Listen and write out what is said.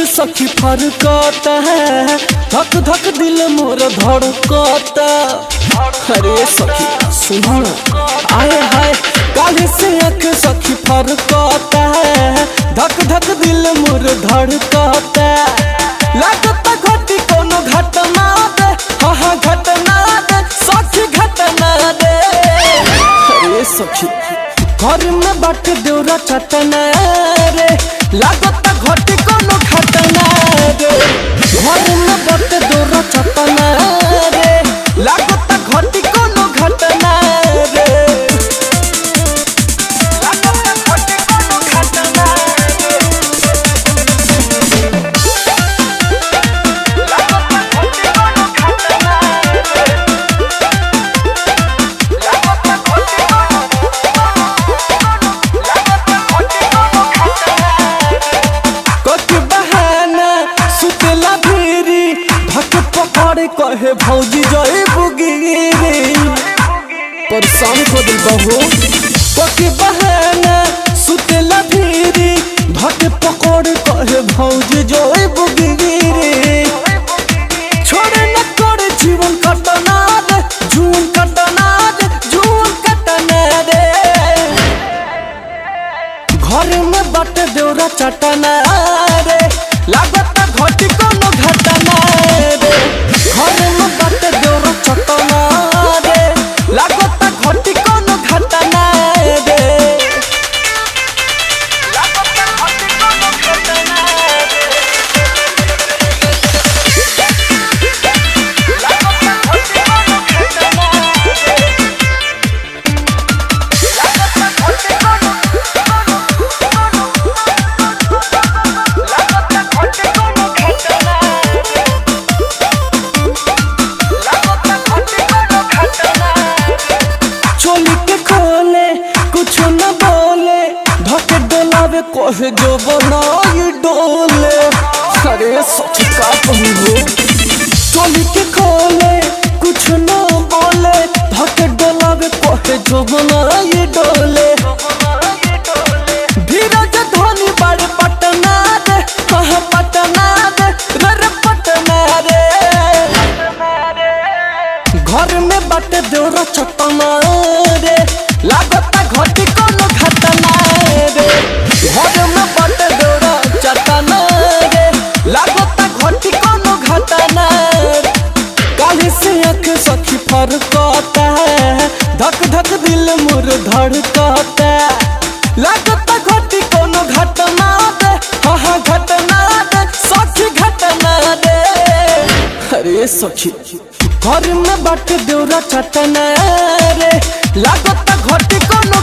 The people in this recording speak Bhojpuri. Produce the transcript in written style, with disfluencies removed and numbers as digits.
सखी फरकता है, धक धक दिल मोर धड़कता। अरे सखी सुनो आए हाय, काहे से आँख सखी फरकता है, धक धक दिल मोर धड़कता। लागता घटी कोनो घटना दे, हाँ घटना दे सखी घटना दे। अरे सखी घर में बाट देवरा चटना रे, लागता घटी कोनो घटना रे। घर में बाट देवरा चटना रे, लागता घटी कोनो घटना रे। लागता घटी कोनो घटना रे, लागता घटी कोनो घटना रे, लागता घटी कहे भौजी जय बुगिरी, परेशान को दिल बहू पकी बहाना सुतेला भीरी, भट पकड़ कहे भौजी जय बुगिरी। छोड़े न करे जीवन कटना दे, जून कटना दे, जून कटना दे। घर में बट देवरा चटना रे, लागता घटी कोनो घटना रे। घर में बाट देवरा चटना रे, लागता घटी कोनो घटना रे। लागता घटी कोनो घटना रे, लागता घटी कोनो घटना रे, लागता घटी कोनो कुछ न बोले, धके डोलावे कहे जो बनाई डोले। अरे सखी का कहूँ चोली के खोले, कुछ न बोले, धके डोलावे कहे जो बनाई डोले। धीरज धोनी बड़े पटना रे, कहाँ पटना रे, रे पटना रे। घर में बट देवरा चटना रे, लागता घटी कोनो घटना रे। घर में बट देवरा चटना रे, लागता घटी कोनो घटना रे। काहे से आँख सखी फरकता है, धक धक दिल मोर धड़कता। लागता घटी कोनो घटना दे, हाँ घटना दे सखी घटना दे। अरे सखी घर में बाट देवरा चटना रे, लागता घटी कोनो